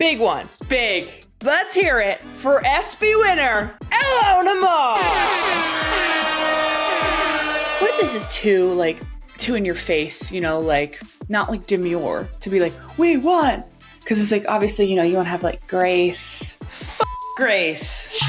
Big one. Big. Let's hear it for ESPY winner, Ilona Maher. What if this is too in your face, like not like demure, to be like, we won. Because it's like, obviously, you want to have like grace. Grace.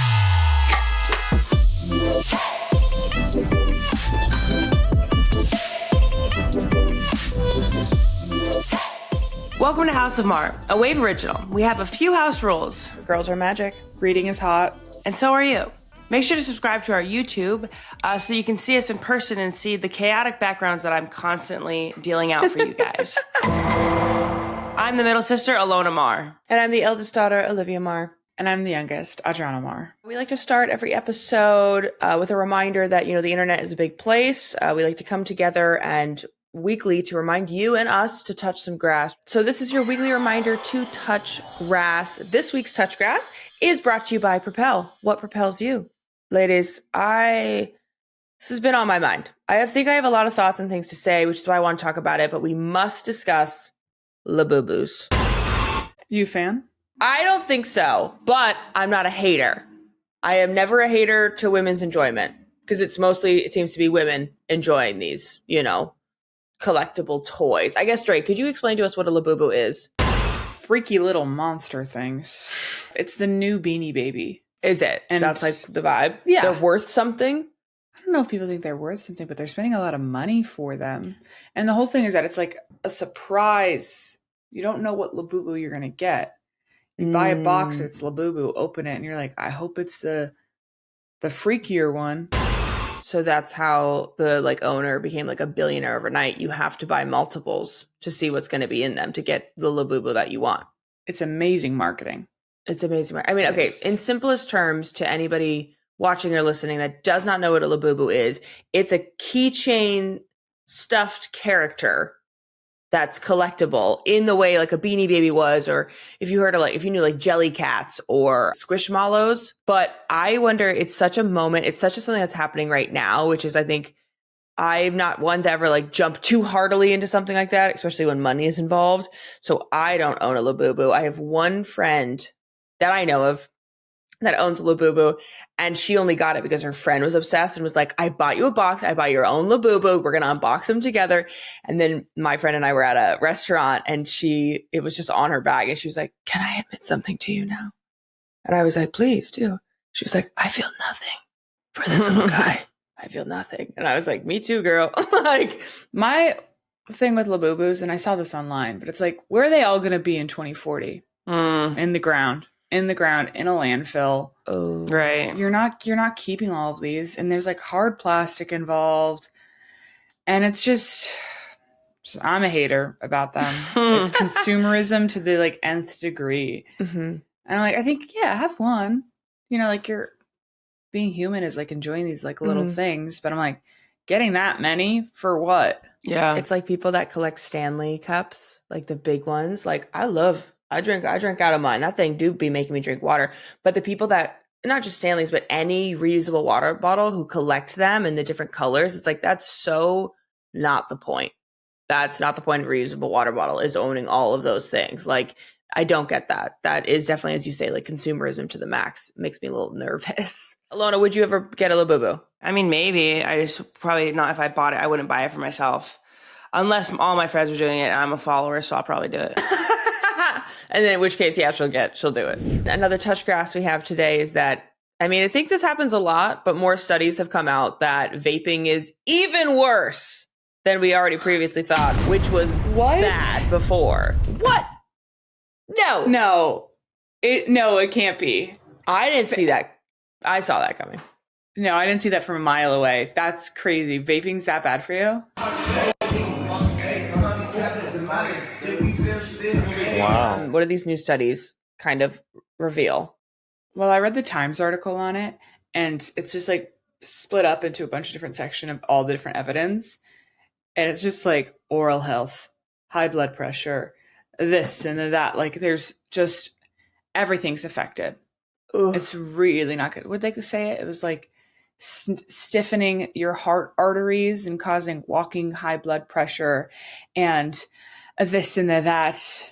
Welcome to House of Mar, a Wave original. We have a few house rules. Girls are magic. Reading is hot. And so are you. Make sure to subscribe to our YouTube so that you can see us in person and see the chaotic backgrounds that I'm constantly dealing out for you guys. I'm the middle sister, Ilona Maher. And I'm the eldest daughter, Olivia Maher. And I'm the youngest, Adrianna Maher. We like to start every episode with a reminder that, the internet is a big place. We like to come together and weekly to remind you and us to touch some grass. So this is your weekly reminder to touch grass. This week's Touch Grass is brought to you by Propel. What propels you? Ladies, this has been on my mind. I think I have a lot of thoughts and things to say, which is why I want to talk about it, but we must discuss Labubus. You a fan? I don't think so, but I'm not a hater. I am never a hater to women's enjoyment because it seems to be women enjoying these, collectible toys. I guess, Drake, could you explain to us what a Labubu is? Freaky little monster things. It's the new Beanie Baby. Is it? And that's like the vibe? Yeah. They're worth something? I don't know if people think they're worth something, but they're spending a lot of money for them. And the whole thing is that it's like a surprise. You don't know what Labubu you're going to get. You buy a box, it's Labubu, open it, and you're like, I hope it's the freakier one. So that's how the owner became a billionaire overnight. You have to buy multiples to see what's going to be in them to get the Labubu that you want. It's amazing marketing. It's amazing. I mean, okay, in simplest terms, to anybody watching or listening that does not know what a Labubu is, it's a keychain stuffed character that's collectible in the way like a Beanie Baby was, or if you heard of if you knew Jelly Cats or Squishmallows. But I wonder, it's such a moment, it's such a something that's happening right now, which is, I think, I'm not one to ever jump too heartily into something like that, especially when money is involved. So I don't own a Labubu. I have one friend that I know of that owns a Labubu, and she only got it because her friend was obsessed and was like, I bought you a box, I bought your own Labubu, we're gonna unbox them together. And then my friend and I were at a restaurant, and it was just on her bag, and she was like, can I admit something to you now? And I was like, please do. She was like, I feel nothing for this little guy. I feel nothing. And I was like, me too, girl. My thing with Labubus, and I saw this online, but it's where are they all gonna be in 2040? In the ground, in a landfill. Oh, right. You're not keeping all of these, and there's hard plastic involved, and it's just I'm a hater about them. It's consumerism to the nth degree. Mm-hmm. And I think, have one. You're being human is enjoying these little things, but I'm getting that many for what? Yeah. It's like people that collect Stanley cups, the big ones. I drink out of mine. That thing do be making me drink water. But the people that, not just Stanley's, but any reusable water bottle who collect them in the different colors, it's that's so not the point. That's not the point of a reusable water bottle, is owning all of those things. I don't get that. That is definitely, as you say, consumerism to the max. Makes me a little nervous. Ilona, would you ever get a Labubu? I mean, maybe. I just probably not. If I bought it, I wouldn't buy it for myself. Unless all my friends are doing it and I'm a follower, so I'll probably do it. And then in which case, she'll do it. Another touch grass we have today is that, I think this happens a lot, but more studies have come out that vaping is even worse than we already previously thought, which was bad before. What? No, it can't be. I didn't see that. I saw that coming. No, I didn't see that from a mile away. That's crazy. Vaping's that bad for you? Wow. What do these new studies kind of reveal? Well, I read the Times article on it, and it's just split up into a bunch of different sections of all the different evidence. And it's just oral health, high blood pressure, this and that. There's just everything's affected. Ugh. It's really not good. Would they say it? It was stiffening your heart arteries and causing walking high blood pressure and this and that.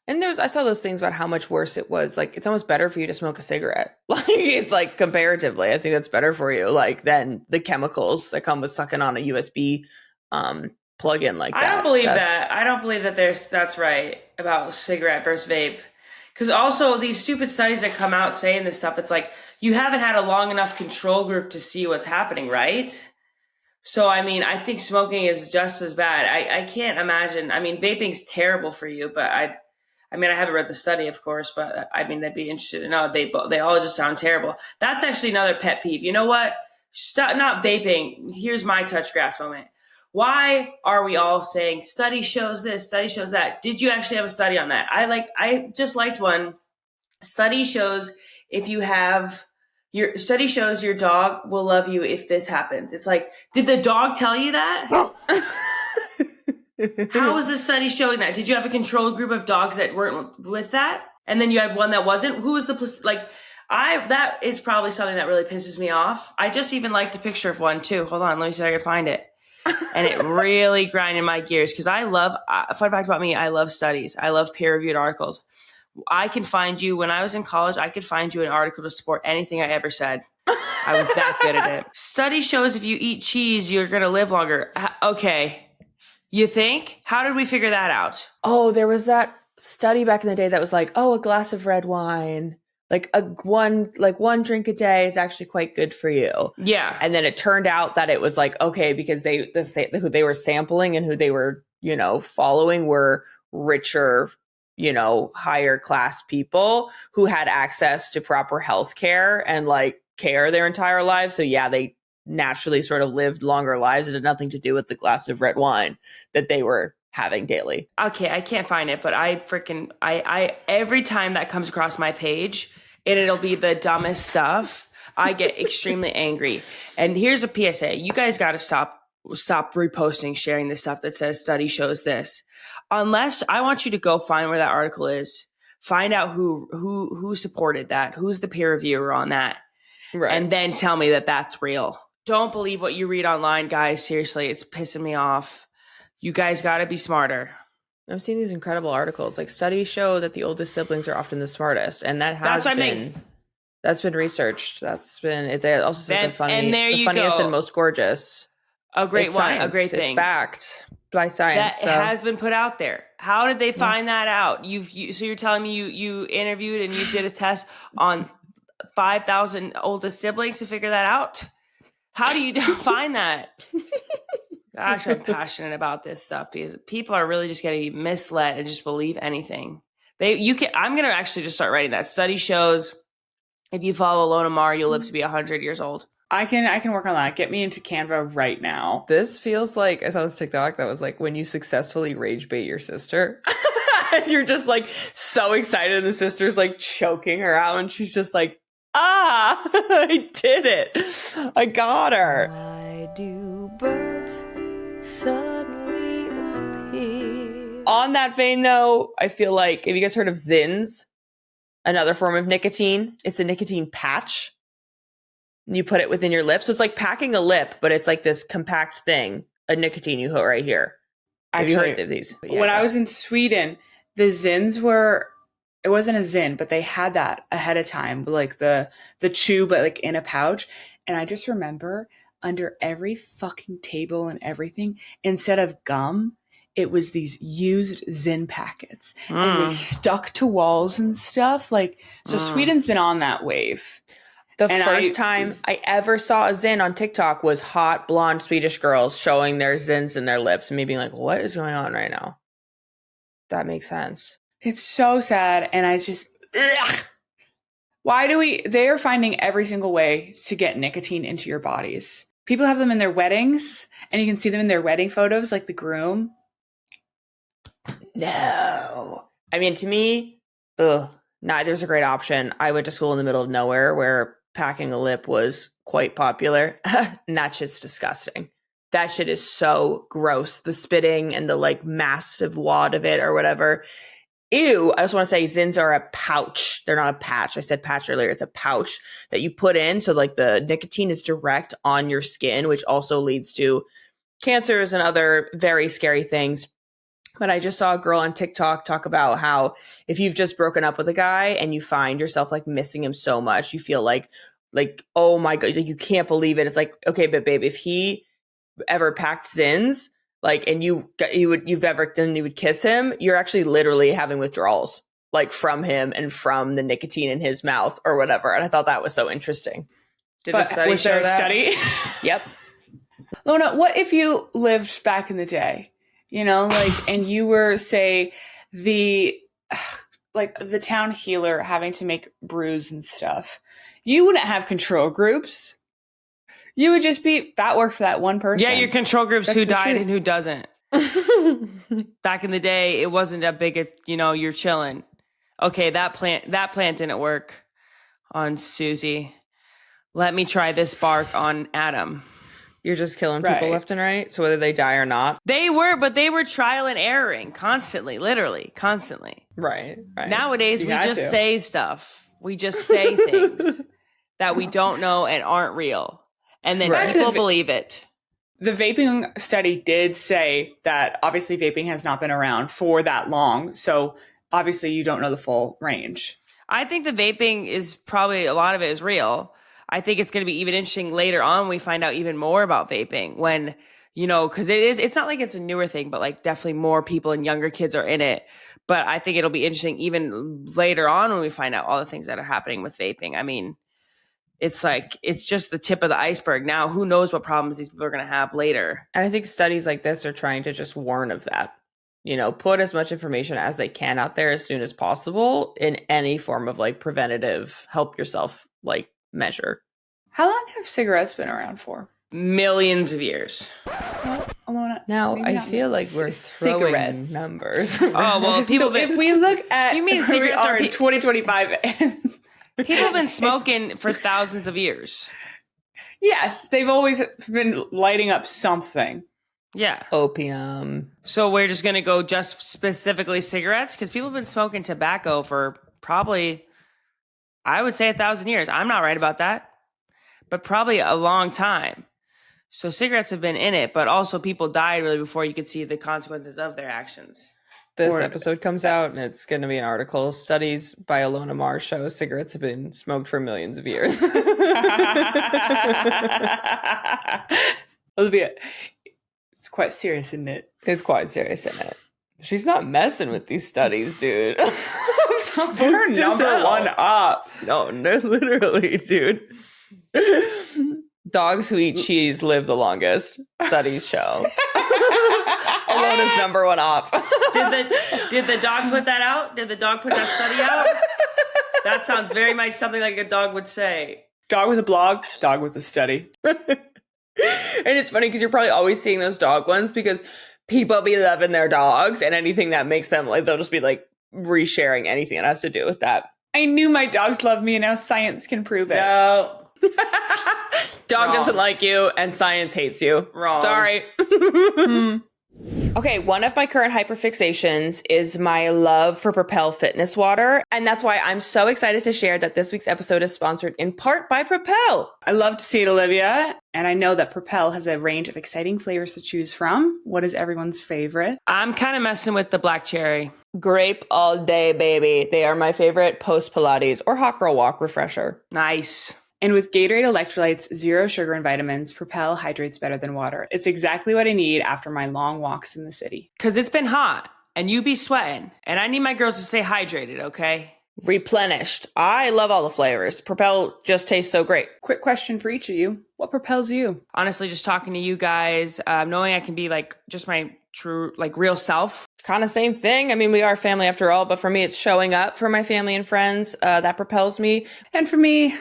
And I saw those things about how much worse it was. Like, it's almost better for you to smoke a cigarette. Like, it's like comparatively, I think that's better for you. Like, than the chemicals that come with sucking on a USB plug-in like that. I don't believe that. I don't believe that that's right about cigarette versus vape. Because also these stupid studies that come out saying this stuff, it's like you haven't had a long enough control group to see what's happening, right? So, I mean, I think smoking is just as bad. I can't imagine. I mean, vaping's terrible for you, but I haven't read the study, of course, but I mean, they'd be interested to know. They all just sound terrible. That's actually another pet peeve. You know what? Not vaping. Here's my touch grass moment. Why are we all saying study shows this, study shows that? Did you actually have a study on that? I just liked one. Study shows study shows your dog will love you if this happens. It's like, did the dog tell you that? How is this study showing that? Did you have a control group of dogs that weren't with that? And then you had one that wasn't? Who was that is probably something that really pisses me off. I just even liked a picture of one too. Hold on, let me see if I can find it. And it really grinded my gears because fun fact about me, I love studies. I love peer-reviewed articles. I can find you, when I was in college, I could find you an article to support anything I ever said. I was that good at it. Study shows if you eat cheese, you're going to live longer. Okay. You think? How did we figure that out? Oh, there was that study back in the day that was like, a glass of red wine, one drink a day is actually quite good for you. Yeah. And then it turned out that it was like, okay, because who they were sampling and who they were, following were richer, higher class people who had access to proper health care and care their entire lives. So yeah, they naturally sort of lived longer lives. It had nothing to do with the glass of red wine that they were having daily. Okay, I can't find it, but I every time that comes across my page, it'll be the dumbest stuff, I get extremely angry. And here's a PSA. You guys got to stop reposting, sharing this stuff that says study shows this. Unless I want you to go find where that article is, find out who supported that, who's the peer reviewer on that, right? And then tell me that that's real. Don't believe what you read online, guys. Seriously, it's pissing me off. You guys got to be smarter. I've seen these incredible articles. Studies show that the oldest siblings are often the smartest, and that's been researched. They also said the funniest and most gorgeous. A great it's one, science. A great thing. It's backed by science. That has been put out there. How did they find that out? So you're telling me you interviewed and you did a test on 5,000 oldest siblings to figure that out? How do you find that? Gosh, I'm passionate about this stuff because people are really just getting misled and just believe anything. I'm going to actually just start writing that. Study shows if you follow Ilona Maher, you'll live to be 100 years old. I can work on that. Get me into Canva right now. This feels like, I saw this TikTok that was like when you successfully rage bait your sister. And you're just so excited and the sister's choking her out and she's just I did it. I got her. Why do birds suddenly appear? On that vein though, I feel like, have you guys heard of zyns? Another form of nicotine. It's a nicotine patch. You put it within your lips. So it's like packing a lip, but it's like this compact thing, a nicotine you put right here. Have you heard of these? When I was in Sweden, the zyns it wasn't a zyn, but they had that ahead of time, the chew, but in a pouch. And I just remember under every fucking table and everything, instead of gum, it was these used zyn packets. And they stuck to walls and stuff. Sweden's been on that wave. The first time I ever saw a zyn on TikTok was hot blonde Swedish girls showing their zyns in their lips and me being like, what is going on right now? That makes sense. It's so sad. And I just, they are finding every single way to get nicotine into your bodies. People have them in their weddings and you can see them in their wedding photos, like the groom. No. I mean, to me, neither's a great option. I went to school in the middle of nowhere where packing a lip was quite popular. And that shit's disgusting. That shit is so gross. The spitting and the massive wad of it or whatever. Ew. I just want to say zyns are a pouch. They're not a patch. I said patch earlier. It's a pouch that you put in. So the nicotine is direct on your skin, which also leads to cancers and other very scary things. But I just saw a girl on TikTok talk about how if you've just broken up with a guy and you find yourself like missing him so much, you feel like, oh my God, like, you can't believe it. It's like, okay, but babe, if he ever packed zyns, like, and you would kiss him, you're actually literally having withdrawals, like from him and from the nicotine in his mouth or whatever. And I thought that was so interesting. Was there a study? Yep. Lona, what if you lived back in the day, you know, like, and you were, say, the town healer having to make brews and stuff? You wouldn't have control groups. You would just be, that worked for that one person. Yeah, your control group's That's who the died truth. and who doesn't. Back in the day, it wasn't that big. You're chilling. Okay, that plant didn't work on Susie. Let me try this bark on Adam. You're just killing people left and right. So whether they die or not. They were trial and erroring constantly, literally, constantly. Right. Nowadays, we just say stuff. We just say things that we don't know and aren't real. And then people believe it. The vaping study did say that obviously vaping has not been around for that long. So obviously you don't know the full range. I think the vaping is probably, a lot of it is real. I think it's going to be even interesting later on when we find out even more about vaping when, because it's not like it's a newer thing, but like definitely more people and younger kids are in it. But I think it'll be interesting even later on when we find out all the things that are happening with vaping. I mean, it's like, it's just the tip of the iceberg. Now, who knows what problems these people are going to have later. And I think studies like this are trying to just warn of that. Put as much information as they can out there as soon as possible in any form of like preventative, help yourself like measure. How long have cigarettes been around for? Millions of years. Well, Ilona, now I feel like we're throwing cigarettes numbers. Oh, well, people. So if we look at you mean where we cigarettes are in 2025. People have been smoking for thousands of years. Yes, they've always been lighting up something. Yeah. Opium. So we're just going to go just specifically cigarettes? Because people have been smoking tobacco for probably, I would say 1,000 years. I'm not right about that. But probably a long time. So cigarettes have been in it, but also people died really before you could see the consequences of their actions. This episode comes out and it's going to be an article. Studies by Ilona Maher show cigarettes have been smoked for millions of years. Olivia, it's quite serious, isn't it? It's quite serious, isn't it? She's not messing with these studies, dude. We're number one up. No, literally, dude. Dogs who eat cheese live the longest. Studies show. Ilona's number one up. Did the dog put that out? Did the dog put that study out? That sounds very much something like a dog would say. Dog with a blog, dog with a study. And it's funny because you're probably always seeing those dog ones because people be loving their dogs and anything that makes them like, they'll just be like resharing anything that has to do with that. I knew my dogs loved me and now science can prove it. No. Dog Wrong. doesn't like you and science hates you. Wrong. Sorry. Okay, one of my current hyperfixations is my love for Propel fitness water. And that's why I'm so excited to share that this week's episode is sponsored in part by Propel. I love to see it, Olivia. And I know that Propel has a range of exciting flavors to choose from. What is everyone's favorite? I'm kind of messing with the black cherry. Grape all day, baby. They are my favorite post Pilates or hot girl walk refresher. Nice. And with Gatorade electrolytes, zero sugar and vitamins, Propel hydrates better than water. It's exactly what I need after my long walks in the city. Because it's been hot and you be sweating. And I need my girls to stay hydrated, okay? Replenished. I love all the flavors. Propel just tastes so great. Quick question for each of you. What propels you? Honestly, just talking to you guys, knowing I can be like just my true, like real self. Kind of same thing. I mean, we are family after all, but for me, it's showing up for my family and friends. That propels me. And for me,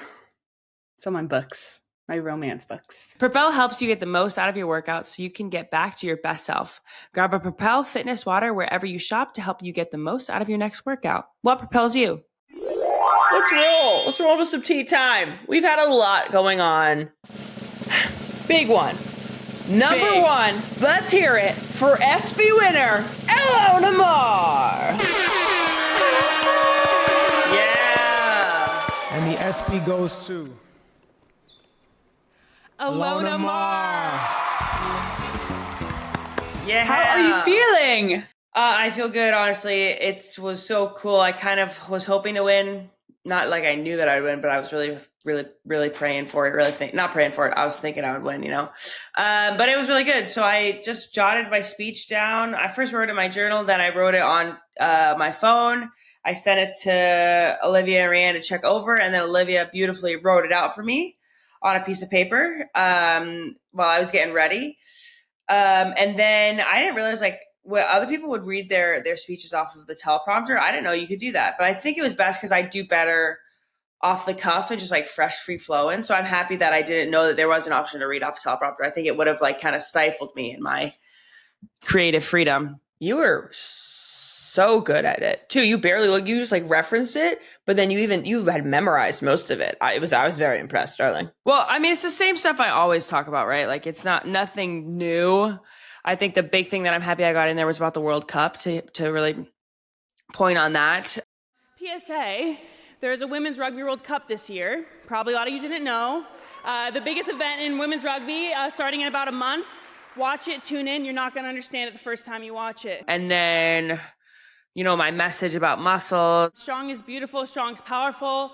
it's on my books, my romance books. Propel helps you get the most out of your workout so you can get back to your best self. Grab a Propel fitness water wherever you shop to help you get the most out of your next workout. What propels you? Let's roll. Let's roll to some tea time. We've had a lot going on. Big one. Number one, let's hear it for ESPY winner, Ilona Maher. Yeah. And the ESPY goes to Ilona Maher. Yeah. How are you feeling? I feel good, honestly. It was so cool. I kind of was hoping to win. Not like I knew that I'd win, but I was really, really, really praying for it. Not praying for it. I was thinking I would win, But it was really good. So I just jotted my speech down. I first wrote it in my journal, then I wrote it on my phone. I sent it to Olivia and Reinhart to check over, and then Olivia beautifully wrote it out for me on a piece of paper while I was getting ready. And then I didn't realize well, other people would read their speeches off of the teleprompter. I didn't know you could do that, but I think it was best because I do better off the cuff and just fresh, free flowing. So I'm happy that I didn't know that there was an option to read off the teleprompter. I think it would have kind of stifled me in my creative freedom. You were so good at it too. You barely you just referenced it, but then you had memorized most of it. I was very impressed, darling. Well, I mean, it's the same stuff I always talk about, right? It's nothing new. I think the big thing that I'm happy I got in there was about the World Cup to really point on that. PSA, there's a Women's Rugby World Cup this year. Probably a lot of you didn't know. The biggest event in women's rugby, starting in about a month. Watch it, tune in. You're not going to understand it the first time you watch it. And then, my message about muscle. Strong is beautiful. Strong's powerful.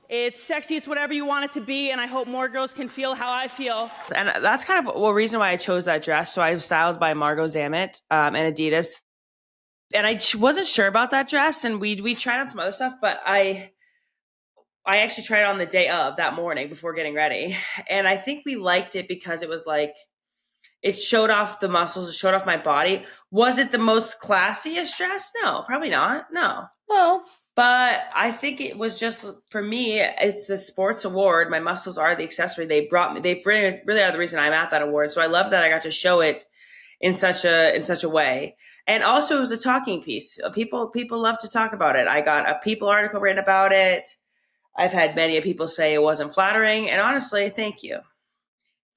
It's sexy. It's whatever you want it to be. And I hope more girls can feel how I feel. And that's kind of the reason why I chose that dress. So I was styled by Margot Zammit and Adidas. And I wasn't sure about that dress. And we tried on some other stuff, but I actually tried it on the day of that morning before getting ready. And I think we liked it because it was it showed off the muscles. It showed off my body. Was it the most classiest dress? No, probably not. No. Well, but I think it was just, for me, it's a sports award. My muscles are the accessory. They really are the reason I'm at that award. So I love that I got to show it in such a way. And also it was a talking piece. People love to talk about it. I got a People article written about it. I've had many people say it wasn't flattering. And honestly, thank you.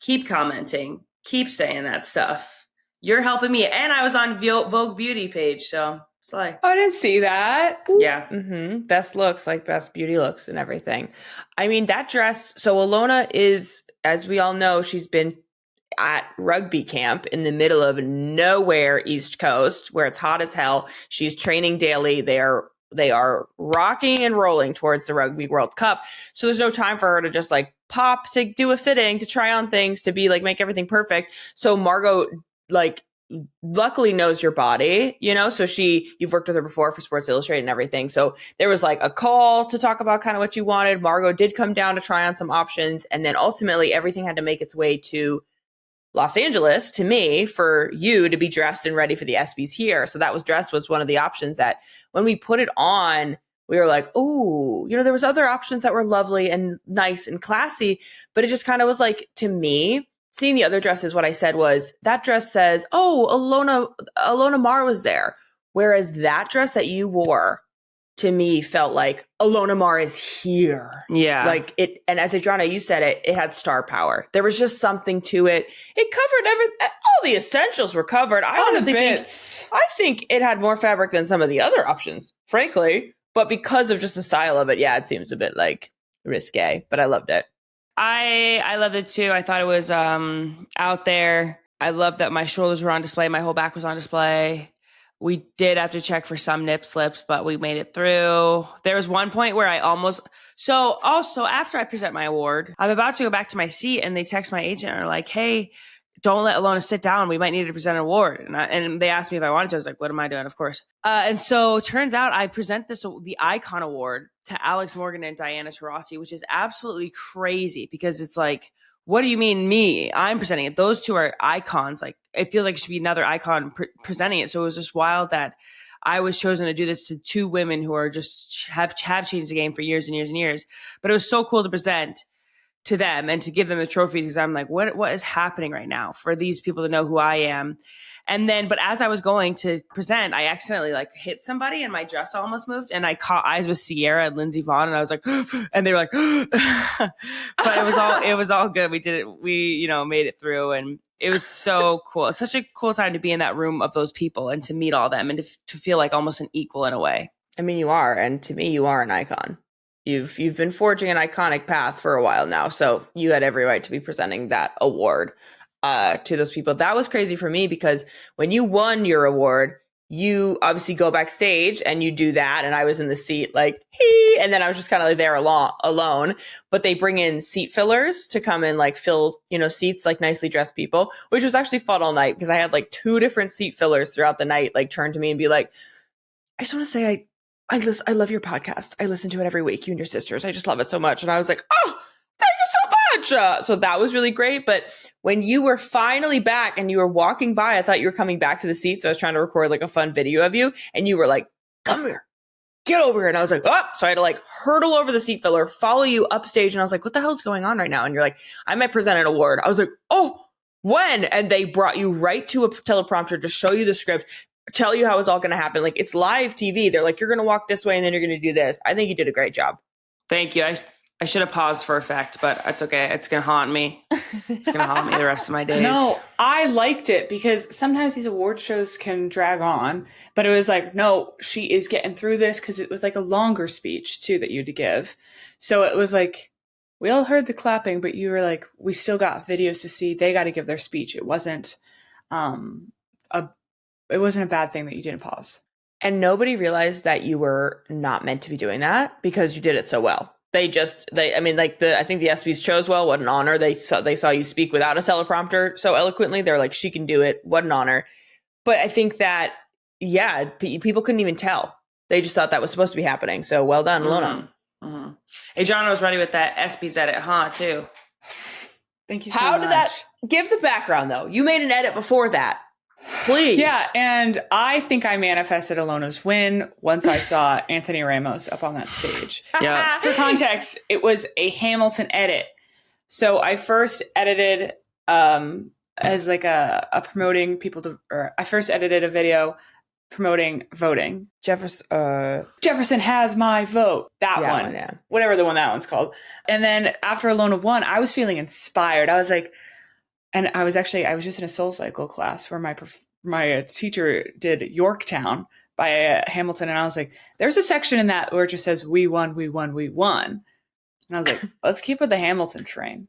Keep commenting. Keep saying that stuff. You're helping me. And I was on Vogue Beauty page, so slay. Oh, I didn't see that. Yeah. Mm-hmm. Best looks, best beauty looks and everything. I mean, that dress. So Ilona is, as we all know, she's been at rugby camp in the middle of nowhere, East Coast, where it's hot as hell. She's training daily. They are rocking and rolling towards the Rugby World Cup. So there's no time for her to just pop to do a fitting, to try on things, to be make everything perfect. So Margot luckily knows your body, so you've worked with her before for Sports Illustrated and everything. So there was a call to talk about kind of what you wanted. Margot did come down to try on some options. And then ultimately everything had to make its way to Los Angeles, to me, for you to be dressed and ready for the ESPYs here. So dress was one of the options that when we put it on, we were like, oh, there was other options that were lovely and nice and classy, but it just kind of was to me, seeing the other dresses, what I said was, that dress says, oh, Ilona Maher was there. Whereas that dress that you wore, to me, felt like Ilona Maher is here. Yeah. And as Adrianna, you said it had star power. There was just something to it. It covered all the essentials were covered. I honestly think it had more fabric than some of the other options, frankly. But because of just the style of it, it seems a bit risque, but I loved it. I loved it too. I thought it was out there. I loved that my shoulders were on display. My whole back was on display. We did have to check for some nip slips, but we made it through. There was one point where so also after I present my award, I'm about to go back to my seat and they text my agent and are like, hey, don't let Ilona sit down. We might need to present an award. And they asked me if I wanted to. I was like, what am I doing? Of course. And so it turns out I present the Icon Award to Alex Morgan and Diana Taurasi, which is absolutely crazy because it's what do you mean me? I'm presenting it. Those two are icons. It feels like it should be another icon presenting it. So it was just wild that I was chosen to do this to two women who are just have changed the game for years and years and years. But it was so cool to present to them and to give them the trophies because I'm what is happening right now for these people to know who I am. And then, but as I was going to present, I accidentally hit somebody and my dress almost moved and I caught eyes with Sierra and Lindsey Vaughn and I was like, and they were like, but it was all good. We did it. We, made it through and it was so cool. It's such a cool time to be in that room of those people and to meet all them and to feel like almost an equal in a way. I mean, you are. And to me, you are an icon. You've been forging an iconic path for a while now. So you had every right to be presenting that award to those people. That was crazy for me because when you won your award, you obviously go backstage and you do that. And I was in the seat like, hey, and then I was just kind of like there alone. But they bring in seat fillers to come and like fill, seats, like nicely dressed people, which was actually fun all night because I had like 2 different seat fillers throughout the night, like turn to me and be like, I just want to say, I love your podcast. I listen to it every week, you and your sisters. I just love it so much. And I was like, oh, thank you so much. So that was really great. But when you were finally back and you were walking by, I thought you were coming back to the seat. So I was trying to record like a fun video of you. And you were like, come here, get over here. And I was like, oh, so I had to like hurdle over the seat filler, follow you upstage. And I was like, what the hell's going on right now? And you're like, I might present an award. I was like, oh, when? And they brought you right to a teleprompter to show you the script, tell you how it's all going to happen. Like, it's live TV. They're like, you're going to walk this way and then you're going to do this. I think you did a great job. Thank you. I should have paused for effect, but it's okay. It's going to haunt me. It's going to haunt me the rest of my days. No, I liked it because sometimes these award shows can drag on, but it was like, no, she is getting through this because it was like a longer speech too that you had to give. So it was like, we all heard the clapping, but you were like, we still got videos to see. They got to give their speech. It wasn't a bad thing that you didn't pause. And nobody realized that you were not meant to be doing that because you did it so well. I think the ESPYs chose well. What an honor. They saw you speak without a teleprompter so eloquently. They're like, she can do it. What an honor. But I think that, yeah, people couldn't even tell. They just thought that was supposed to be happening. So well done, Ilona. Mm-hmm. Adrianna was ready with that ESPYs edit, too. Thank you so much. How did that give the background though? You made an edit before that. Please. Yeah, and I think I manifested Ilona's win once I saw Anthony Ramos up on that stage. Yeah. For context, it was a Hamilton edit. So I first edited as like a promoting people to, or I first edited a video promoting voting. Jefferson has my vote. That one. Yeah. Whatever that one's called. And then after Ilona won, I was feeling inspired. I was like, and I was just in a Soul Cycle class where my teacher did Yorktown by Hamilton. And I was like, there's a section in that where it just says, we won, we won, we won. And I was like, let's keep with the Hamilton train.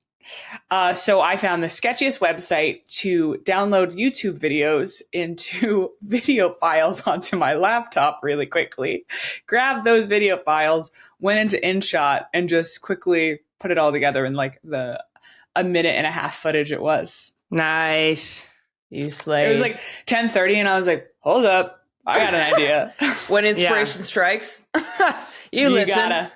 So I found the sketchiest website to download YouTube videos into video files onto my laptop really quickly, grabbed those video files, went into InShot and just quickly put it all together in like a minute and a half footage it was. Nice. You slayed. It was like 10:30 and I was like, hold up, I got an idea. When inspiration strikes, you listen. Gotta.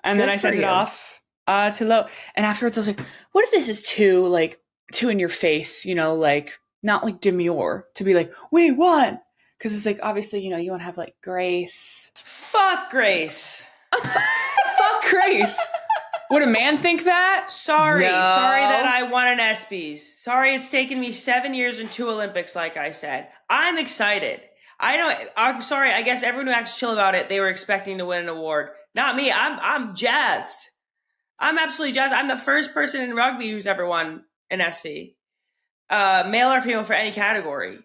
And Good then I sent for it you. off to Lo. And afterwards I was like, what if this is too in your face, like not like demure, to be like, we won. Because it's like, obviously, you want to have like grace. Fuck Grace. Fuck grace. Would a man think that? Sorry. No. Sorry that I won an ESPYs. Sorry it's taken me 7 years and 2 Olympics, like I said. I'm excited. I'm sorry. I guess everyone who acts chill about it, they were expecting to win an award. Not me. I'm jazzed. I'm absolutely jazzed. I'm the first person in rugby who's ever won an ESPY. Male or female for any category.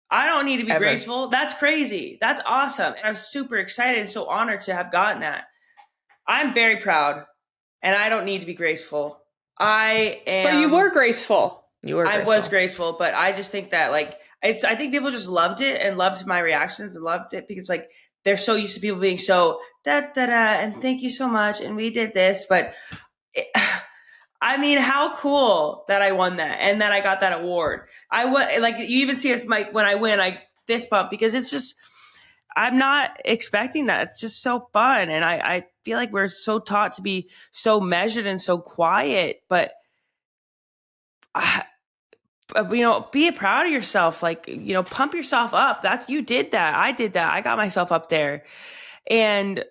I don't need to be Ever. graceful. That's crazy. That's awesome. And I'm super excited and so honored to have gotten that. I'm very proud. And I don't need to be graceful. I am. But you were graceful. I was graceful, but I just think that I think people just loved it and loved my reactions and loved it because they're so used to people being so da da da and thank you so much and we did this. But I mean, how cool that I won that and that I got that award. You even see us when I win, I fist bump because it's just. I'm not expecting that. It's just so fun. And I feel like we're so taught to be so measured and so quiet, but be proud of yourself. Pump yourself up. You did that. I did that. I got myself up there. And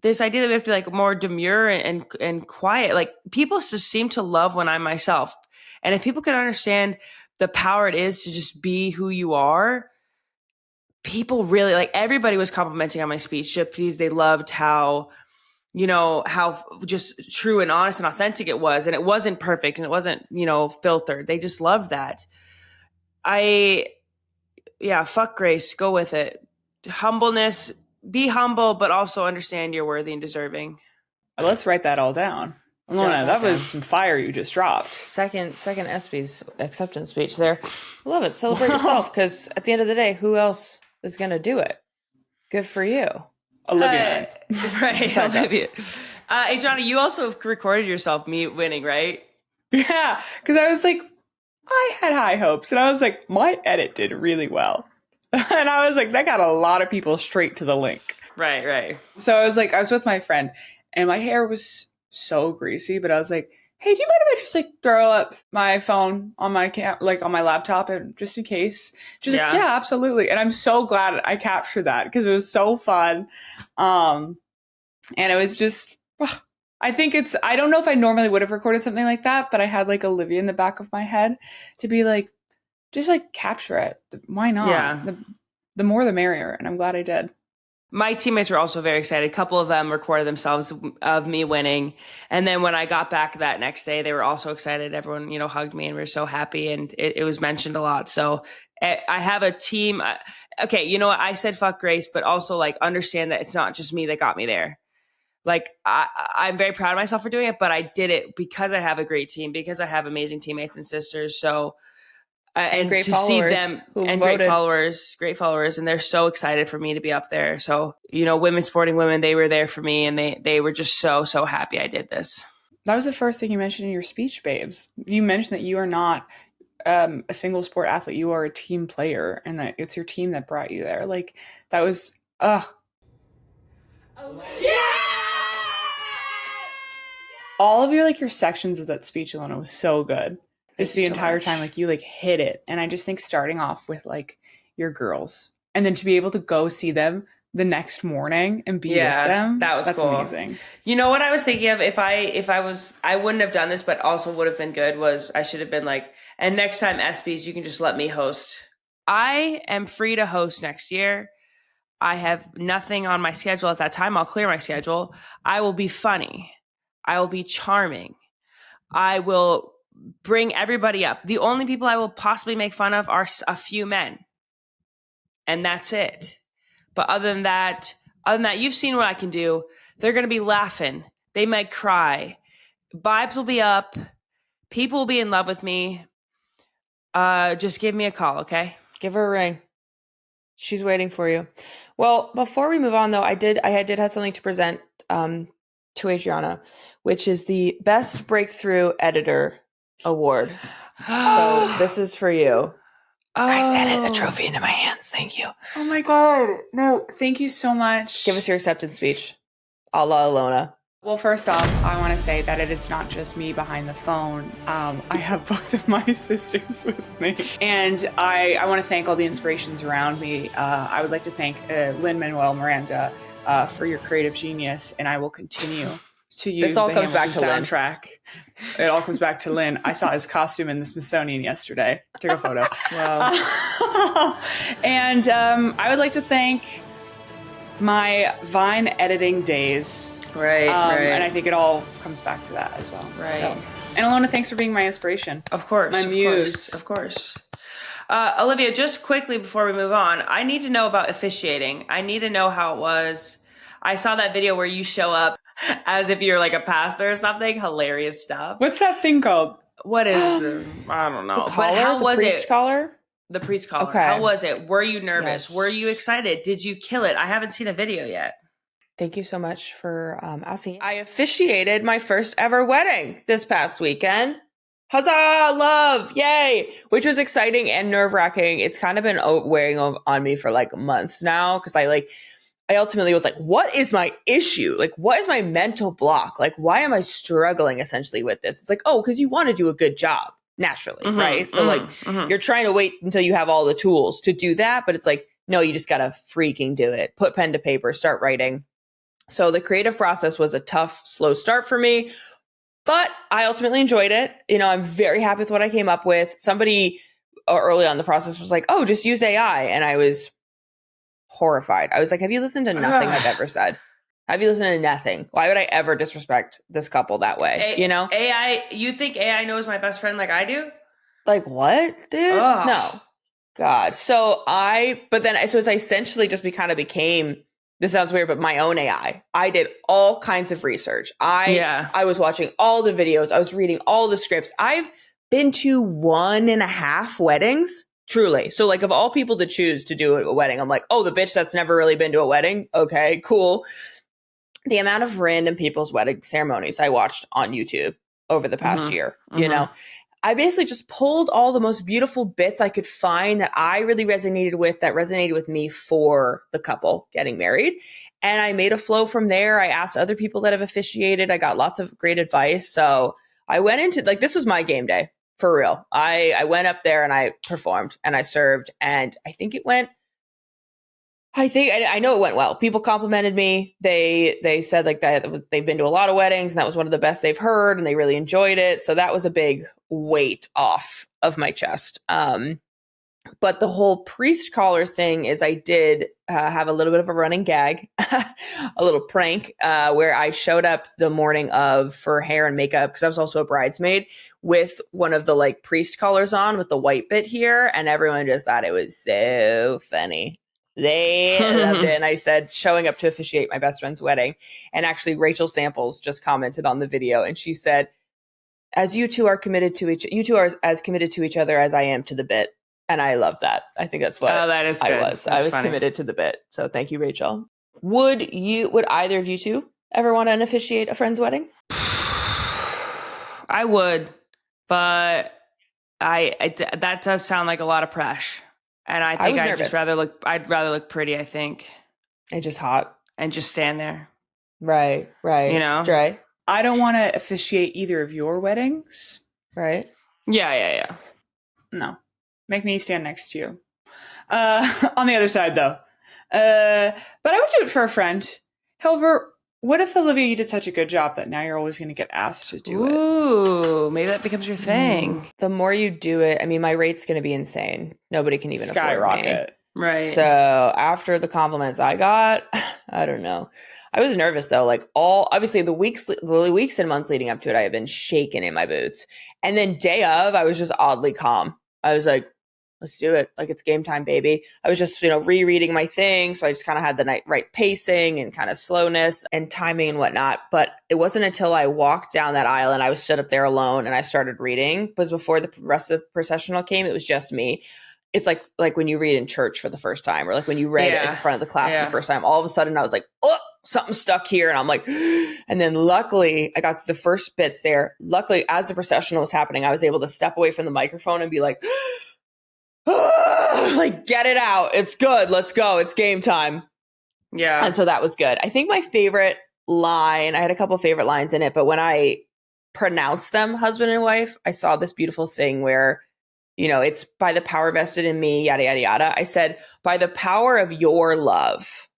this idea that we have to be more demure and quiet, people just seem to love when I'm myself. And if people can understand the power it is to just be who you are, people really everybody was complimenting on my speech because they loved how just true and honest and authentic it was. And it wasn't perfect and it wasn't, filtered. They just loved that. Fuck grace. Go with it. Humbleness, be humble, but also understand you're worthy and deserving. Let's write that all down. Ilona, that was some fire you just dropped. Second ESPYs acceptance speech there. I love it. Celebrate yourself, because at the end of the day, who else is going to do it? Good for you. Olivia. Right, Besides Olivia. Adrianna, you also recorded yourself me winning, right? Yeah, because I was like, I had high hopes, and I was like, my edit did really well. And I was like, that got a lot of people straight to the link. Right. So I was with my friend, and my hair was so greasy, but I was like, hey, do you mind if I just like throw up my phone on my on my laptop, and just in case? She's like, yeah, absolutely. And I'm so glad I captured that, because it was so fun. And it was just, I don't know if I normally would have recorded something like that, but I had like Olivia in the back of my head to be like, just like capture it. Why not? Yeah. The more the merrier. And I'm glad I did. My teammates were also very excited. A couple of them recorded themselves of me winning. And then when I got back that next day, they were also excited. Everyone, hugged me, and we were so happy. And it was mentioned a lot. So I have a team. Okay, you know what? I said fuck Grace, but also like understand that it's not just me that got me there. Like I'm very proud of myself for doing it, but I did it because I have a great team, because I have amazing teammates and sisters. So and great to see followers them who great voted. followers, and they're so excited for me to be up there. So women supporting women, they were there for me, and they were just so happy I did this. That was the first thing you mentioned in your speech, babes. You mentioned that you are not a single sport athlete. You are a team player, and that it's your team that brought you there. Like, that was all of your sections of that speech, Ilona, was so good. It's the entire time, like, you like hit it. And I just think starting off with like your girls, and then to be able to go see them the next morning and be with them, that's cool. Amazing. You know what I was thinking of? If I wouldn't have done this, but also would have been good, was I should have been like, and next time ESPYs, you can just let me host. I am free to host next year. I have nothing on my schedule at that time. I'll clear my schedule. I will be funny. I will be charming. I will bring everybody up. The only people I will possibly make fun of are a few men. And that's it. But other than that, you've seen what I can do. They're going to be laughing. They might cry. Vibes will be up. People will be in love with me. Just give me a call, okay? Give her a ring. She's waiting for you. Well, before we move on, though, I did have something to present to Adrianna, which is the Best Breakthrough Editor Award. So this is for you. Guys, edit a trophy into my hands. Thank you. Oh my God. No, thank you so much. Give us your acceptance speech. A la Ilona. Well, first off, I want to say that it is not just me behind the phone. I have both of my sisters with me. And I want to thank all the inspirations around me. I would like to thank Lin-Manuel Miranda for your creative genius, and I will continue to use this all the comes back to soundtrack. It all comes back to Lin. I saw his costume in the Smithsonian yesterday. Took a photo. Wow. And I would like to thank my Vine editing days. Right. And I think it all comes back to that as well. Right. So. And Ilona, thanks for being my inspiration. Of course. My muse. Of course. Olivia, just quickly before we move on, I need to know about officiating. I need to know how it was. I saw that video where you show up as if you're like a pastor or something. Hilarious stuff. What's that thing called? What is I don't know. The collar? But how was priest it? Collar? The priest collar. Okay. How was it? Were you nervous? Yes. Were you excited? Did you kill it? I haven't seen a video yet. Thank you so much for asking. I officiated my first ever wedding this past weekend. Huzzah! Love! Yay! Which was exciting and nerve-wracking. It's kind of been wearing on me for like months now, because I ultimately was like, what is my issue? Like, what is my mental block? Like, why am I struggling essentially with this? It's like, oh, because you want to do a good job naturally, right? So you're trying to wait until you have all the tools to do that. But it's like, no, you just got to freaking do it. Put pen to paper, start writing. So the creative process was a tough, slow start for me, but I ultimately enjoyed it. I'm very happy with what I came up with. Somebody early on in the process was like, oh, just use AI. And I was horrified. I was like, have you listened to nothing I've ever said? Have you listened to nothing? Why would I ever disrespect this couple that way? AI, you think AI knows my best friend like I do? Like what, dude? Ugh. No. God. So it essentially just became this sounds weird, but my own AI. I did all kinds of research. I was watching all the videos. I was reading all the scripts. I've been to 1.5 weddings, truly. So like of all people to choose to do a wedding, I'm like, oh, the bitch that's never really been to a wedding. Okay, cool. The amount of random people's wedding ceremonies I watched on YouTube over the past year, you know, I basically just pulled all the most beautiful bits I could find that I really resonated with me for the couple getting married. And I made a flow from there. I asked other people that have officiated. I got lots of great advice. So I went into like, this was my game day for real. I went up there and I performed and I served. And I think I know it went well. People complimented me. They said like that they've been to a lot of weddings and that was one of the best they've heard and they really enjoyed it. So that was a big weight off of my chest. But the whole priest collar thing is I did have a little bit of a running gag, a little prank where I showed up the morning of for hair and makeup because I was also a bridesmaid with one of the like priest collars on with the white bit here. And everyone just thought it was so funny. They loved it. And I said, showing up to officiate my best friend's wedding. And actually, Rachel Samples just commented on the video. And she said, as you two are as committed to each other as I am to the bit. And I love that. I think that's what that is good. I was funny. committed to the bit. So thank you, Rachel. Would either of you two ever want to officiate a friend's wedding? I would, but that does sound like a lot of pressure. And I think I'd rather look pretty, I think. And just hot. And just stand there. Right. You know? Dre? I don't want to officiate either of your weddings. Right? Yeah. No. Make me stand next to you. On the other side, though. But I would do it for a friend. However, what if, Olivia, you did such a good job that now you're always going to get asked to do it? Ooh, maybe that becomes your thing. The more you do it, I mean, my rate's going to be insane. Nobody can even skyrocket. afford me. Right. So after the compliments I got, I don't know. I was nervous though. Like obviously the weeks and months leading up to it, I had been shaking in my boots. And then day of, I was just oddly calm. I was like, let's do it. Like it's game time, baby. I was just, rereading my thing. So I just kind of had the right pacing and kind of slowness and timing and whatnot. But it wasn't until I walked down that aisle and I was stood up there alone and I started reading, because before the rest of the processional came, it was just me. It's like when you read in church for the first time, or like when you read as a front of the class for the first time, all of a sudden I was like, oh, something stuck here. And I'm like, and then luckily I got to the first bits there. Luckily, as the processional was happening, I was able to step away from the microphone and be like, like, get it out. It's good. Let's go. It's game time. Yeah. And so that was good. I think my favorite line, I had a couple favorite lines in it, but when I pronounced them husband and wife, I saw this beautiful thing where, it's by the power vested in me, yada, yada, yada. I said, by the power of your love.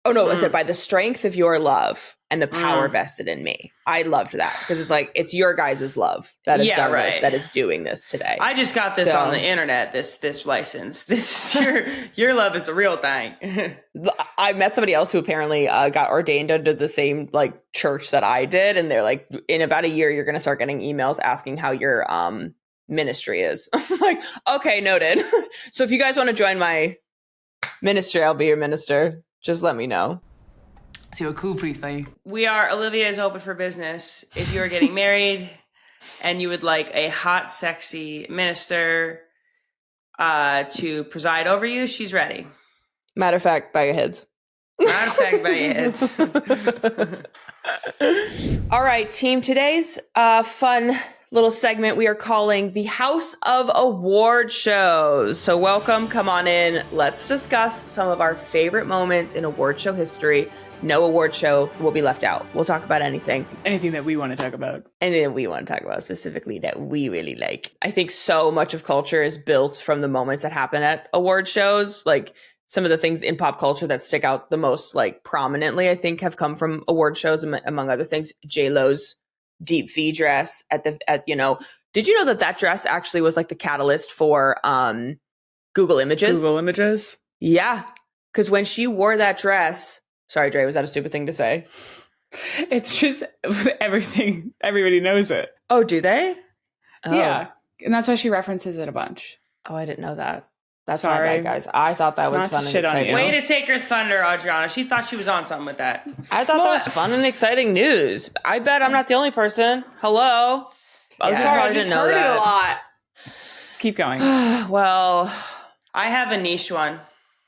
Oh, no, I said, by the strength of your love and the power vested in me. I loved that because it's like, it's your guys' love that has done this, that is doing this today. I just got this on the internet, this license. This your love is a real thing. I met somebody else who apparently got ordained under the same like church that I did. And they're like, in about a year, you're going to start getting emails asking how your ministry is. I'm like, okay, noted. So if you guys want to join my ministry, I'll be your minister. Just let me know. So you're a cool priest, are you? Olivia is open for business. If you are getting married and you would like a hot, sexy minister to preside over you, she's ready. Matter of fact, bow your heads. All right, team. Today's fun little segment we are calling the House of Award Shows. So welcome, come on in. Let's discuss some of our favorite moments in award show history. No award show will be left out. We'll talk about anything. Anything that we want to talk about. Anything that we want to talk about specifically that we really like. I think so much of culture is built from the moments that happen at award shows. Like some of the things in pop culture that stick out the most like prominently, I think have come from award shows, among other things. J-Lo's deep V dress did you know that dress actually was like the catalyst for Google Images? Yeah. Because when she wore that dress, sorry, Dre, was that a stupid thing to say? It's just everything. Everybody knows it. Oh, do they? Oh. Yeah. And that's why she references it a bunch. Oh, I didn't know that. That's my Sorry. bad, guys. I thought that was Not to fun and shit on exciting. you. Way to take her thunder, Adrianna. She thought she was on something with that. I thought that was fun and exciting news. I bet I'm not the only person. Hello. Other people Sorry, I probably just didn't know heard that. it a lot. Keep going. Well, I have a niche one.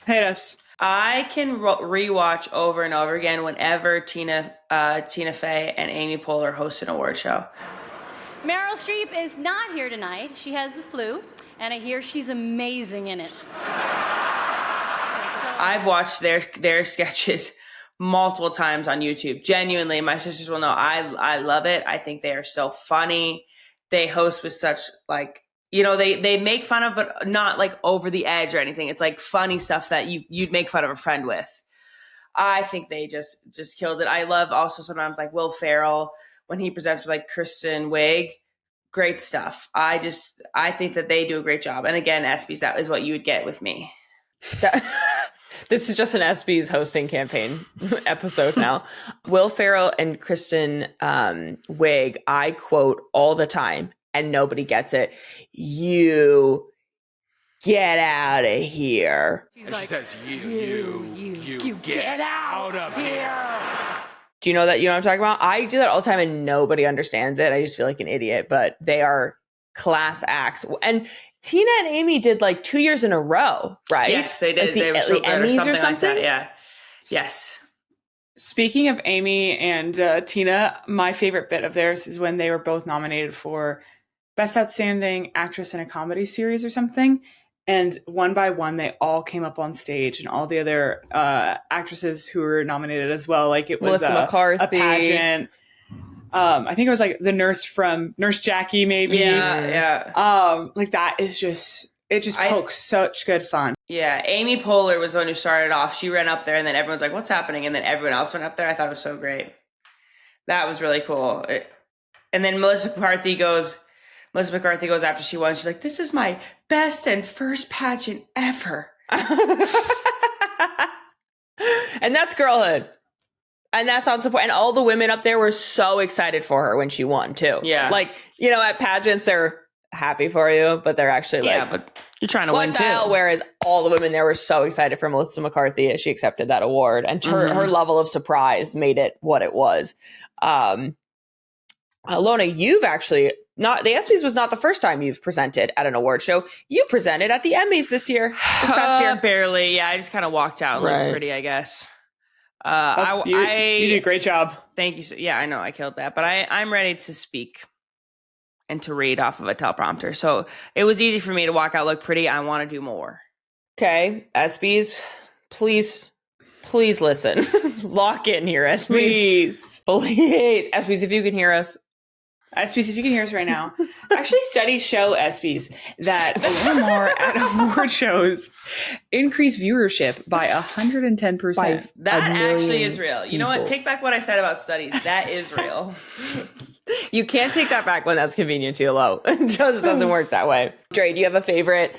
Hit us. I can rewatch over and over again whenever Tina Fey and Amy Poehler host an award show. Meryl Streep is not here tonight. She has the flu, and I hear she's amazing in it. I've watched their sketches multiple times on YouTube. Genuinely, my sisters will know I love it. I think they are so funny. They host with such like, you know, they make fun of, but not like over the edge or anything. It's like funny stuff that you'd make fun of a friend with. I think they just killed it. I love also sometimes like Will Ferrell when he presents with like Kristen Wiig. Great stuff. I think that they do a great job. And again, ESPYs, that is what you would get with me. this is just an ESPYs hosting campaign episode now. Will Ferrell and Kristen Wiig, I quote all the time, and nobody gets it. You get out of here. And she says, you get out of here. Do you know that? You know what I'm talking about? I do that all the time and nobody understands it. I just feel like an idiot, but they are class acts. And Tina and Amy did like 2 years in a row, right? Yes, they did. Like They were so good Emmys or something like that. Yeah. Yes. Speaking of Amy and Tina, my favorite bit of theirs is when they were both nominated for Best Outstanding Actress in a Comedy Series or something. And one by one, they all came up on stage, and all the other actresses who were nominated as well. Like it was Melissa McCarthy. a pageant. I think it was like the nurse from Nurse Jackie, maybe. Yeah. Like that is just pokes such good fun. Yeah. Amy Poehler was the one who started off. She ran up there, and then everyone's like, "What's happening?" And then everyone else went up there. I thought it was so great. That was really cool. And then Melissa McCarthy goes after she won. She's like, "This is my best and first pageant ever." And that's girlhood. And that's on support. And all the women up there were so excited for her when she won, too. Yeah. Like, you know, at pageants, they're happy for you, but they're actually like, but you're trying to what win the too. hell? Whereas all the women there were so excited for Melissa McCarthy as she accepted that award. And her level of surprise made it what it was. Ilona, you've actually not, the ESPYs was not the first time you've presented at an award show. You presented at the Emmys this past year. Barely. Yeah, I just kind of walked out and looked pretty, I guess. You did a great job. Thank you. Yeah, I know I killed that, but I'm ready to speak and to read off of a teleprompter. So it was easy for me to walk out, look pretty. I want to do more. Okay, ESPYs, please listen. Lock in here, ESPYs. Please. ESPYs, if you can hear us. ESPYs, if you can hear us right now. Actually, studies show ESPYs that Ilona Maher at award shows increase viewership by 110%. That actually is real. You know what? Take back what I said about studies. That is real. You can't take that back when that's convenient to you, Lo. It just doesn't work that way. Dre, do you have a favorite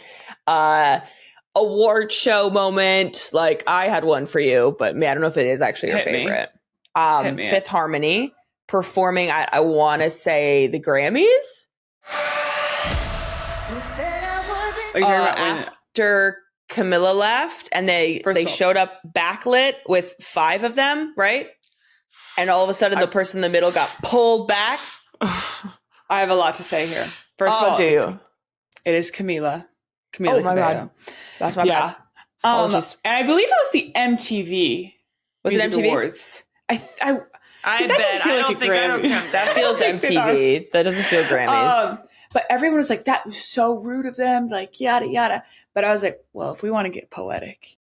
award show moment? Like, I had one for you, but I don't know if it is actually your favorite. Fifth Harmony performing at, I want to say, the Grammys? Are you talking about when after Camilla left and they showed up backlit with 5 of them, right? And all of a sudden the person in the middle got pulled back. I have a lot to say here. First of all, do you? It is Camila. Oh my God. That's my bad. And I believe it was the MTV. Was it MTV? Awards. I bet. I don't think that feels MTV. That doesn't feel Grammys. But everyone was like, that was so rude of them, like yada yada. But I was like, well, if we want to get poetic,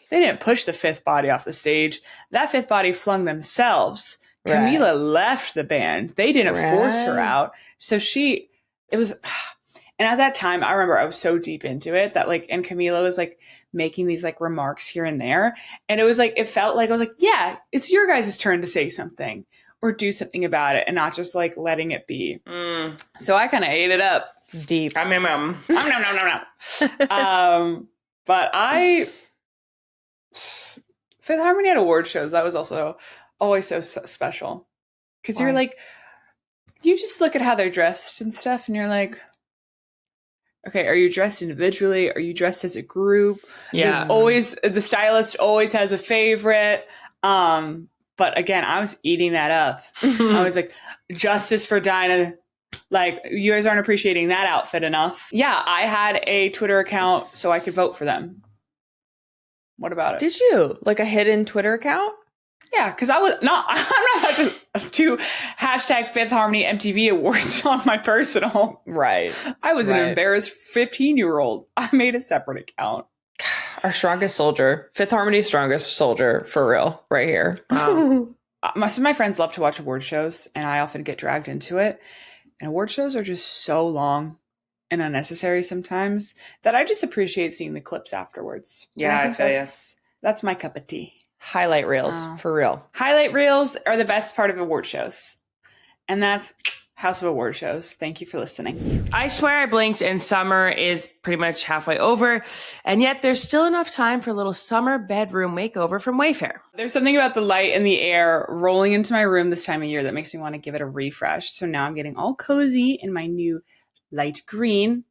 they didn't push the 5th body off the stage. That 5th body flung themselves. Right. Camila left the band. They didn't force her out. So it was, and at that time, I remember I was so deep into it that like, and Camila was like making these like remarks here and there. And it was like, it felt like, I was like, yeah, it's your guys' turn to say something or do something about it and not just like letting it be. So I kind of ate it up deep. But Fifth Harmony at award shows, that was also always so special. Because you're like, you just look at how they're dressed and stuff and you're like, Okay, are you dressed individually? Are you dressed as a group? Yeah. There's always, the stylist always has a favorite. But again, I was eating that up. I was like, justice for Dinah. Like, you guys aren't appreciating that outfit enough. Yeah, I had a Twitter account so I could vote for them. What about it? Did you? Like a hidden Twitter account? Yeah, because I'm not about to do hashtag Fifth Harmony MTV Awards on my personal. Right. I was an Right. embarrassed 15-year-old. I made a separate account. Our strongest soldier. Fifth Harmony's strongest soldier, for real, right here. Wow. Some of my friends love to watch award shows, and I often get dragged into it. And award shows are just so long and unnecessary sometimes that I just appreciate seeing the clips afterwards. Yeah, And I think feel ya. that's my cup of tea. Highlight reels, for real. Highlight reels are the best part of award shows. And that's House of Award Shows. Thank you for listening. I swear I blinked and summer is pretty much halfway over, and yet there's still enough time for a little summer bedroom makeover from Wayfair. There's something about the light and the air rolling into my room this time of year that makes me want to give it a refresh. So now I'm getting all cozy in my new light green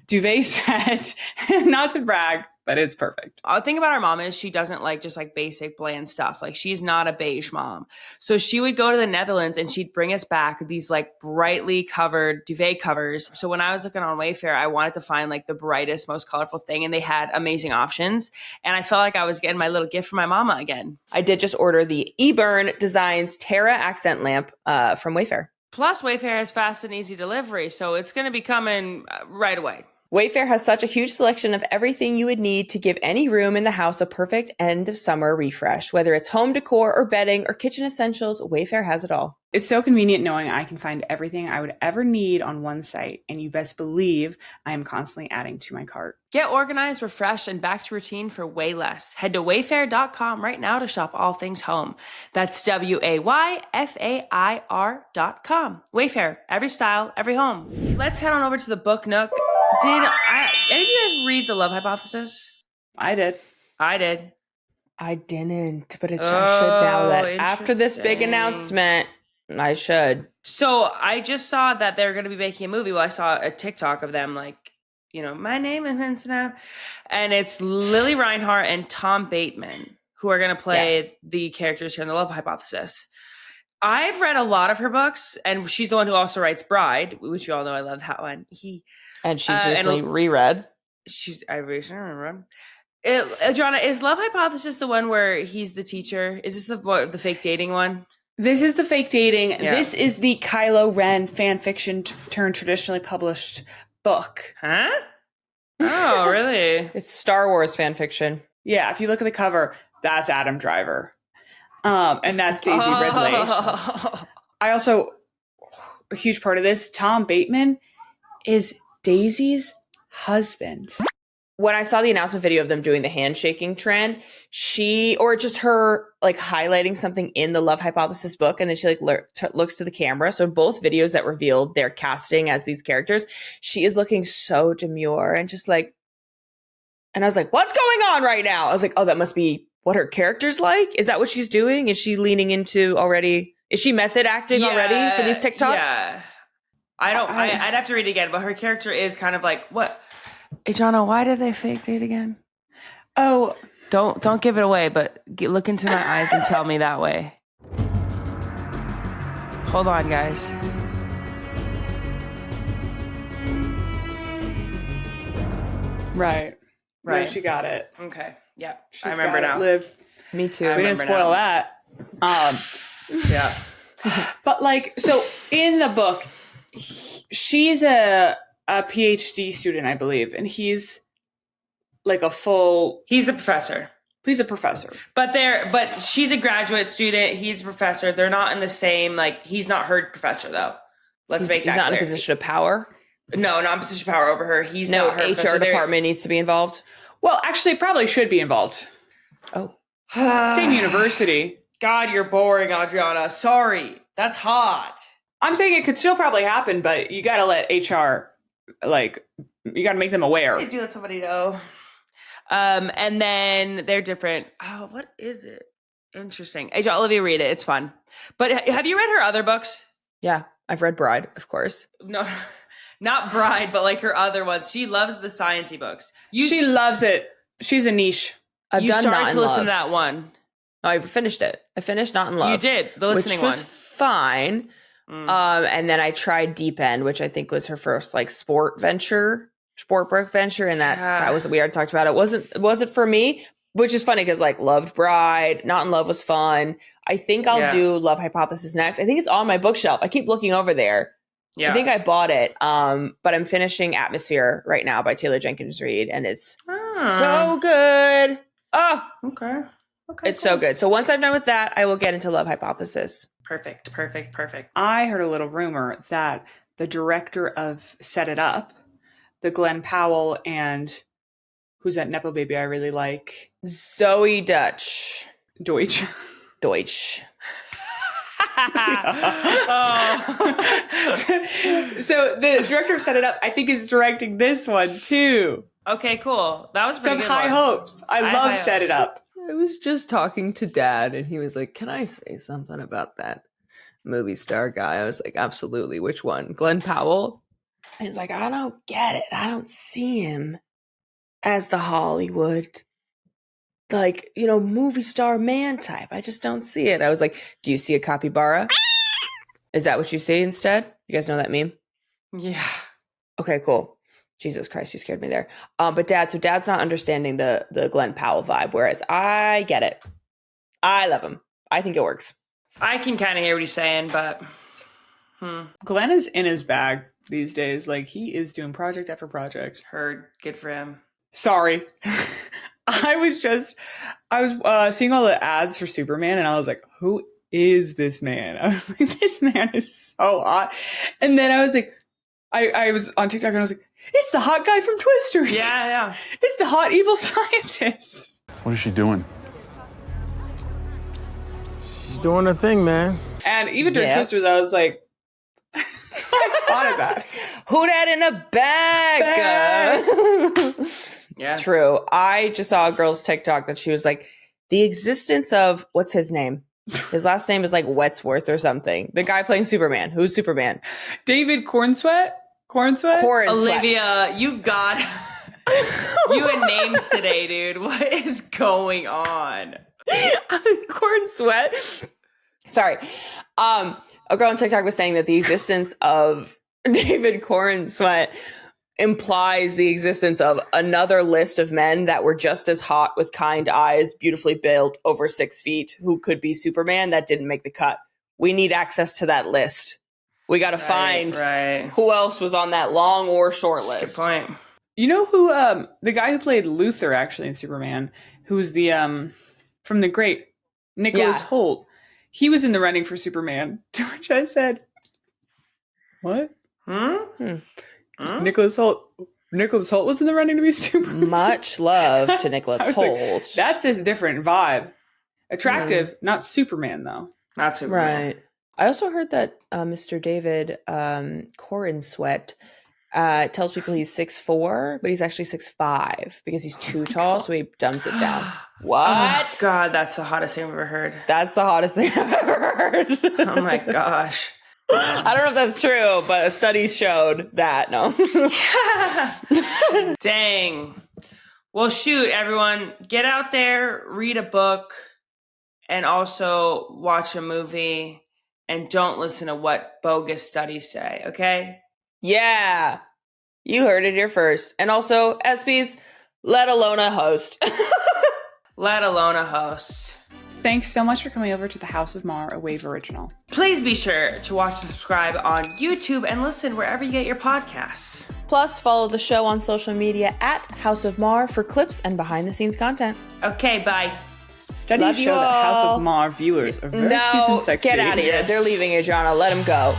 duvet set. Not to brag, but it's perfect. The thing about our mom is she doesn't like just like basic bland stuff. Like, she's not a beige mom. So she would go to the Netherlands and she'd bring us back these like brightly covered duvet covers. So when I was looking on Wayfair, I wanted to find like the brightest, most colorful thing, and they had amazing options. And I felt like I was getting my little gift from my mama again. I did just order the eBurn Designs Terra accent lamp from Wayfair. Plus, Wayfair has fast and easy delivery, so it's going to be coming right away. Wayfair has such a huge selection of everything you would need to give any room in the house a perfect end of summer refresh. Whether it's home decor or bedding or kitchen essentials, Wayfair has it all. It's so convenient knowing I can find everything I would ever need on one site, and you best believe I am constantly adding to my cart. Get organized, refreshed, and back to routine for way less. Head to wayfair.com right now to shop all things home. That's WAYFAIR.com. Wayfair, every style, every home. Let's head on over to the book nook. Did any of you guys read The Love Hypothesis? I did. I did. I didn't, but I should now that after this big interesting. announcement, I should. So I just saw that they're going to be making a movie. Well, I saw a TikTok of them like, you know, my name is Vincent, and it's Lili Reinhart and Tom Bateman who are going to play the characters here in The Love Hypothesis. I've read a lot of her books, and she's the one who also writes Bride, which you all know I love that one. And she's recently reread. I recently remember. Adrianna, is Love Hypothesis the one where he's the teacher? Is this the fake dating one? This is the fake dating. Yeah. This is the Kylo Ren fan fiction turned traditionally published book. Huh? Oh, really? It's Star Wars fan fiction. Yeah, if you look at the cover, that's Adam Driver. And that's Daisy Ridley. I also, a huge part of this, Tom Bateman is Daisy's husband. When I saw the announcement video of them doing the handshaking trend, or just her like highlighting something in the Love Hypothesis book, and then she like looks to the camera. So both videos that revealed their casting as these characters, she is looking so demure and just like, and I was like, what's going on right now? I was like, oh, that must be what her character's like. Is that what she's doing? Is she leaning into already? Is she method acting already for these TikToks? Yeah. I'd have to read it again, but her character is kind of like, what? Adrianna, why did they fake date again? Oh, don't give it away, but look into my eyes and tell me that way. Hold on, guys. right. Right. Yeah, she got it. Okay. Yeah. She's I remember got it. now. Liv. Me too. I We didn't remember spoil now. that. Yeah. But like, so in the book, she's a PhD student, I believe, and he's like He's the professor. He's a professor. But she's a graduate student. He's a professor. They're not in the same, like, he's not her professor though. Let's make that He's not clear. in a position of power. No, not in a position of power over her. He's No not her HR professor. department needs to be involved. Well, actually, probably should be involved. Oh, Same university. God, you're boring, Adrianna. Sorry. That's hot. I'm saying it could still probably happen, but you got to let HR, like, you got to make them aware. I do let somebody know. And then they're different. Oh, what is it? Interesting. Hey, Olivia, read it. It's fun. But have you read her other books? yeah. I've read Bride, of course. No. Not Bride, but like her other ones. She loves the sciencey books. She loves it. She's a niche. I've you done started Not to in listen Love. to that one. No, I finished it. I finished Not in Love. You did, the listening which was one. fine. And then I tried Deep End, which I think was her first like sport book venture, and that was, we already talked about it. It wasn't for me, which is funny because like loved Bride, Not in Love was fun. I think I'll do Love Hypothesis next. I think it's on my bookshelf. I keep looking over there. Yeah. I think I bought it. But I'm finishing Atmosphere right now by Taylor Jenkins Reid, and it's so good. Oh, okay. It's so good. So once I'm done with that, I will get into Love Hypothesis. Perfect. I heard a little rumor that the director of Set It Up, the Glen Powell, and who's that Nepo baby I really like? Zoe Deutsch. Deutsch. So the director of Set It Up, I think, is directing this one too. Okay, cool. That was pretty Some good. high hopes. I love Set It Up. I was just talking to Dad, and he was like, "Can I say something about that movie star guy?" I was like, "Absolutely. Which one? Glen Powell?" He's like, "I don't get it. I don't see him as the Hollywood, like, movie star man type. I just don't see it." I was like, "Do you see a capybara? Is that what you see instead? You guys know that meme?" Yeah. Okay, cool. Jesus Christ, you scared me there. But Dad's not understanding the Glen Powell vibe, whereas I get it. I love him. I think it works. I can kind of hear what he's saying, but Glenn is in his bag these days. Like, he is doing project after project. Heard. Good for him. Sorry. I was seeing all the ads for Superman, and I was like, who is this man? I was like, this man is so hot. And then I was like, I was on TikTok, and I was like, it's the hot guy from Twisters. Yeah. It's the hot evil scientist. What is she doing? She's doing her thing, man. And even during Twisters, I was like, I spotted that. Who that in a bag? Yeah. True. I just saw a girl's TikTok that she was like, the existence of, what's his name? His last name is like Wetsworth or something. The guy playing Superman. Who's Superman? David Corenswet? Olivia, you got you and names today, dude. What is going on? Corenswet. Sorry. A girl on TikTok was saying that the existence of David Corenswet implies the existence of another list of men that were just as hot with kind eyes, beautifully built, over 6 feet, who could be Superman that didn't make the cut. We need access to that list. We got to find who else was on that long or short list. Good point. You know who, the guy who played Luthor actually in Superman, who's the, from The Great, Nicholas Hoult. He was in the running for Superman, to which I said, what? Nicholas Hoult was in the running to be Superman. Much love to Nicholas Hoult. Like, that's his different vibe. Attractive, not Superman, though. Not Superman. Right. I also heard that Mr. David Corenswet tells people he's 6'4", but he's actually 6'5", because he's too tall, so he dumbs it down. What? Oh, God, that's the hottest thing I've ever heard. That's the hottest thing I've ever heard. Oh, my gosh. I don't know if that's true, but a study showed that. No. Dang. Well, shoot, everyone. Get out there, read a book, and also watch a movie. And don't listen to what bogus studies say, okay? Yeah. You heard it here first. And also, ESPYs, let Ilona host. Let Ilona host. Thanks so much for coming over to the House of Mar, a Wave original. Please be sure to watch and subscribe on YouTube and listen wherever you get your podcasts. Plus, follow the show on social media at House of Mar for clips and behind-the-snes content. Okay, bye. Studies show that House of Mar viewers are very cute and sexy. Get out of here. They're leaving, Adrianna. Let them go.